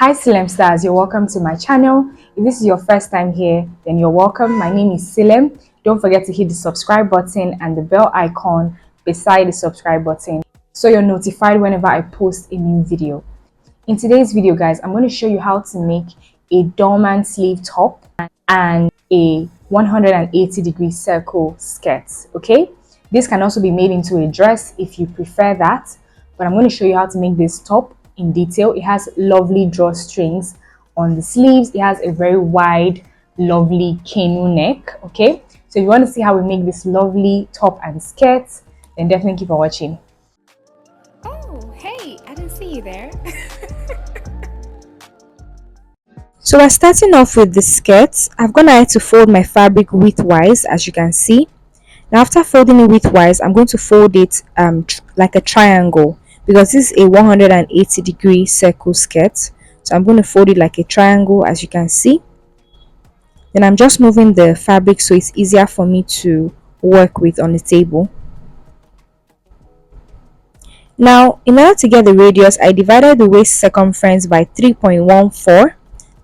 Hi Silem stars, you're welcome to my channel. If this is your first time here, then you're welcome. My name is Silem. Don't forget to hit the subscribe button and the bell icon beside the subscribe button so you're notified whenever I post a new video. In today's video, guys, I'm going to show you how to make a Dolman sleeve top and a 180-degree circle skirt, okay? This can also be made into a dress if you prefer that, but I'm going to show you how to make this top in detail. It has lovely drawstrings on the sleeves. It has a very wide, lovely canoe neck, okay? So if you want to see how we make this lovely top and skirt, then definitely keep on watching. Oh, hey, I didn't see you there. So we're starting off with the skirt. I've gone ahead to fold my fabric widthwise, as you can see. Now after folding it widthwise, I'm going to fold it like a triangle because this is a 180-degree circle skirt. So I'm going to fold it like a triangle, as you can see. Then I'm just moving the fabric so it's easier for me to work with on the table. Now, in order to get the radius, I divided the waist circumference by 3.14.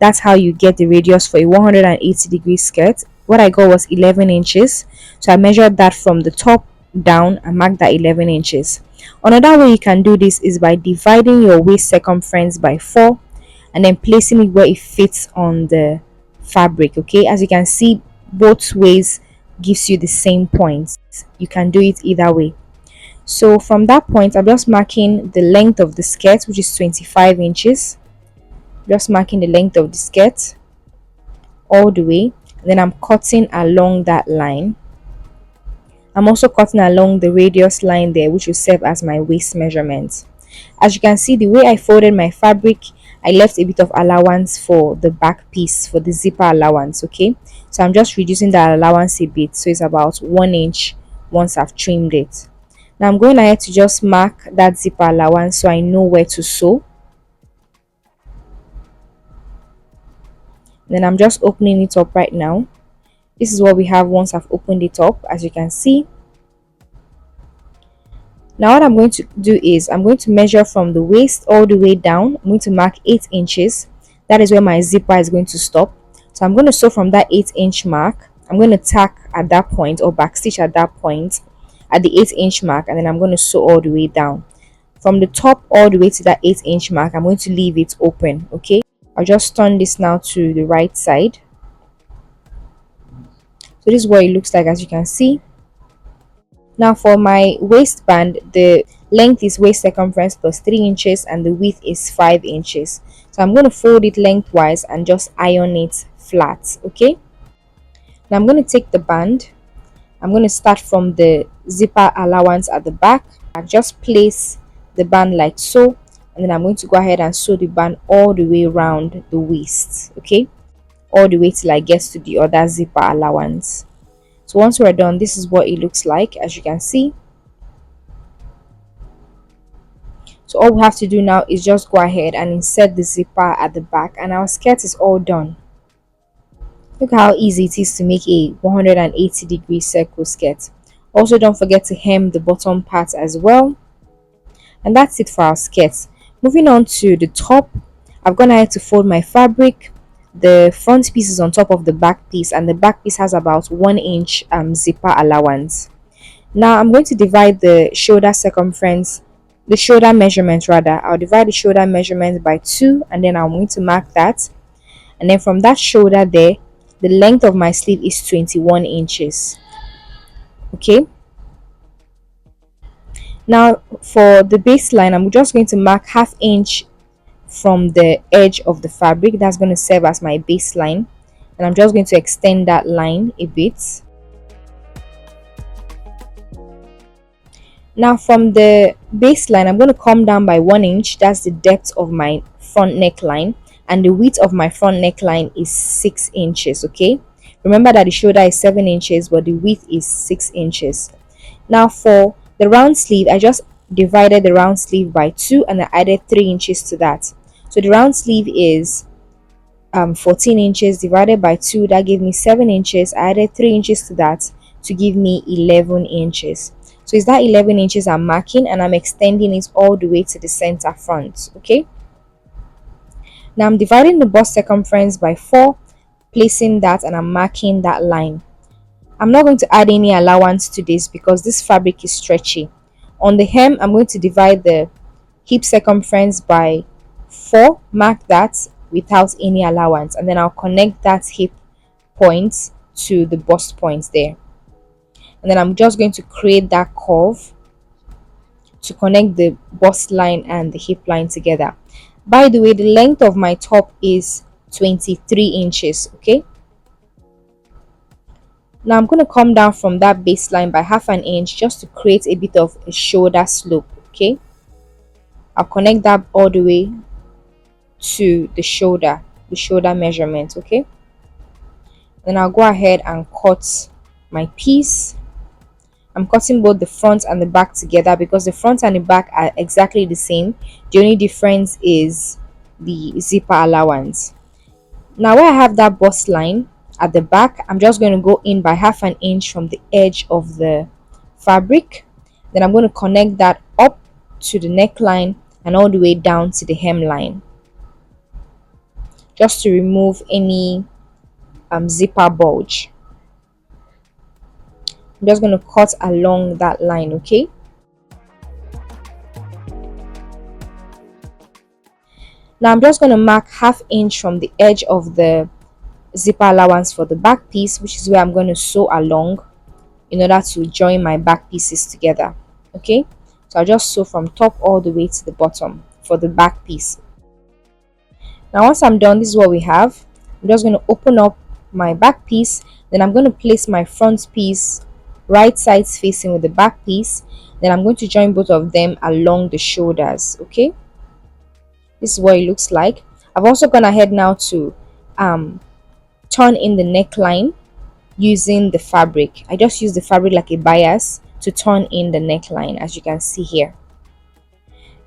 That's how you get the radius for a 180-degree skirt. What I got was 11 inches. So I measured that from the top down and marked that 11 inches. Another way you can do this is by dividing your waist circumference by 4 and then placing it where it fits on the fabric. Okay, as you can see, both ways gives you the same points. You can do it either way. So from that point, I'm just marking the length of the skirt, which is 25 inches. Just marking the length of the skirt all the way. And then I'm cutting along that line. I'm also cutting along the radius line there, which will serve as my waist measurement. As you can see, the way I folded my fabric, I left a bit of allowance for the back piece, for the zipper allowance, okay? So I'm just reducing that allowance a bit. So it's about 1 inch once I've trimmed it. Now I'm going ahead to just mark that zipper allowance so I know where to sew. Then I'm just opening it up right now. This is what we have once I've opened it up, as you can see. Now what I'm going to do is I'm going to measure from the waist all the way down. I'm going to mark 8 inches. That is where my zipper is going to stop. So I'm going to sew from that 8-inch mark. I'm going to tack at that point or backstitch at that point at the 8-inch mark, and then I'm going to sew all the way down. From the top all the way to that 8-inch mark, I'm going to leave it open, okay? I'll just turn this now to the right side. So this is what it looks like, as you can see. Now for my waistband, the length is waist circumference plus 3 inches and the width is 5 inches. So I'm going to fold it lengthwise and just iron it flat, okay? Now I'm going to take the band. I'm going to start from the zipper allowance at the back. I just place the band like so, and then I'm going to go ahead and sew the band all the way around the waist, okay? All the way till I get to the other zipper allowance. So once we're done, this is what it looks like, as you can see. So all we have to do now is just go ahead and insert the zipper at the back, and our skirt is all done. Look how easy it is to make a 180-degree circle skirt. Also, don't forget to hem the bottom part as well. And that's it for our skirt. Moving on to the top, I've gone ahead to fold my fabric. The front piece is on top of the back piece, and the back piece has about 1 inch zipper allowance. Now I'm going to divide the shoulder circumference, the shoulder measurement rather. I'll divide the shoulder measurement by 2, and then I'm going to mark that. And then from that shoulder there, the length of my sleeve is 21 inches, okay? Now for the baseline, I'm just going to mark ½ inch from the edge of the fabric. That's going to serve as my baseline, and I'm just going to extend that line a bit. Now from the baseline, I'm going to come down by 1 inch. That's the depth of my front neckline, and the width of my front neckline is 6 inches, okay? Remember that the shoulder is 7 inches, but the width is 6 inches. Now for the round sleeve, I just divided the round sleeve by 2 and I added 3 inches to that. So the round sleeve is 14 inches divided by 2, that gave me 7 inches. I added 3 inches to that to give me 11 inches. So it's that 11 inches I'm marking, and I'm extending it all the way to the center front, okay? Now I'm dividing the bust circumference by 4, placing that, and I'm marking that line. I'm not going to add any allowance to this because this fabric is stretchy. On the hem, I'm going to divide the hip circumference by 4, mark that without any allowance, and then I'll connect that hip point to the bust points there. And then I'm just going to create that curve to connect the bust line and the hip line together. By the way, the length of my top is 23 inches, okay? Now I'm going to come down from that baseline by half an inch just to create a bit of a shoulder slope, okay? I'll connect that all the way to the shoulder measurement, okay? Then I'll go ahead and cut my piece. I'm cutting both the front and the back together because the front and the back are exactly the same. The only difference is the zipper allowance. Now where I have that bust line at the back, I'm just going to go in by half an inch from the edge of the fabric. Then I'm going to connect that up to the neckline and all the way down to the hemline, just to remove any zipper bulge. I'm just going to cut along that line, okay? Now I'm just going to mark half inch from the edge of the zipper allowance for the back piece, which is where I'm going to sew along in order to join my back pieces together, okay? So I'll just sew from top all the way to the bottom for the back piece. Now once I'm done, this is what we have. I'm just going to open up my back piece, then I'm going to place my front piece right sides facing with the back piece, then I'm going to join both of them along the shoulders, okay? This is what it looks like. I've also gone ahead now to turn in the neckline using the fabric. I just use the fabric like a bias to turn in the neckline, as you can see here.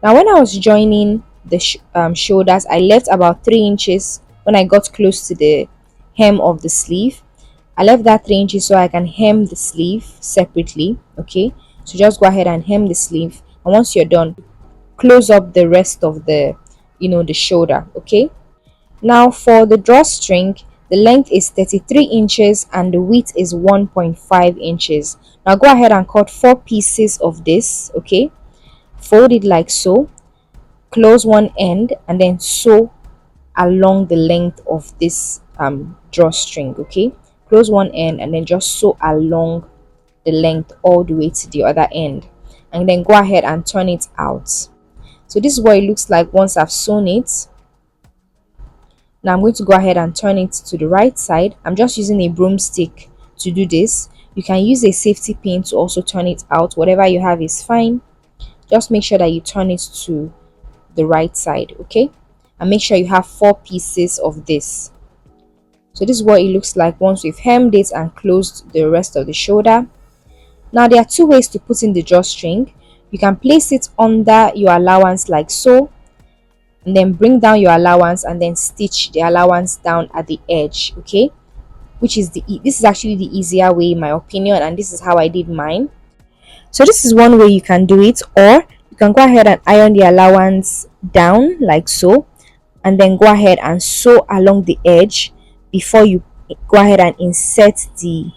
Now when I was joining the shoulders, I left about 3 inches when I got close to the hem of the sleeve. I left that 3 inches so I can hem the sleeve separately, okay? So just go ahead and hem the sleeve, and once you're done, close up the rest of the the shoulder, okay? Now for the drawstring, the length is 33 inches and the width is 1.5 inches. Now go ahead and cut 4 pieces of this, okay? Fold it like so, close one end, and then sew along the length of this drawstring, okay? Close one end and then just sew along the length all the way to the other end, and then go ahead and turn it out. So this is what it looks like once I've sewn it. Now I'm going to go ahead and turn it to the right side. I'm just using a broomstick to do this. You can use a safety pin to also turn it out. Whatever you have is fine. Just make sure that you turn it to the right side, okay? And make sure you have 4 pieces of this. So this is what it looks like once we've hemmed it and closed the rest of the shoulder. Now there are 2 ways to put in the drawstring. You can place it under your allowance like so, and then bring down your allowance and then stitch the allowance down at the edge, okay? This is actually the easier way in my opinion, and this is how I did mine. So this is one way you can do it, or you can go ahead and iron the allowance down like so, and then go ahead and sew along the edge before you go ahead and insert the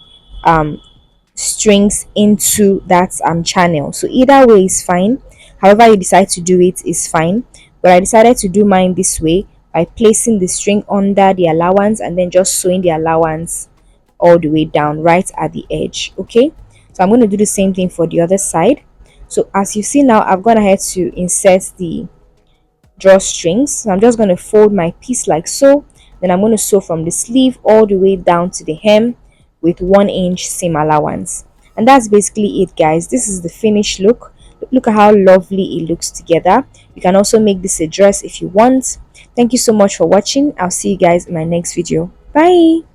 strings into that channel. So either way is fine. However you decide to do it is fine, but I decided to do mine this way by placing the string under the allowance and then just sewing the allowance all the way down right at the edge, okay? So I'm going to do the same thing for the other side. So as you see now, I've gone ahead to insert the drawstrings. So I'm just going to fold my piece like so, then I'm going to sew from the sleeve all the way down to the hem with 1 inch seam allowance. And that's basically it, guys. This is the finished look. Look at how lovely it looks together. You can also make this a dress if you want. Thank you so much for watching. I'll see you guys in my next video. Bye.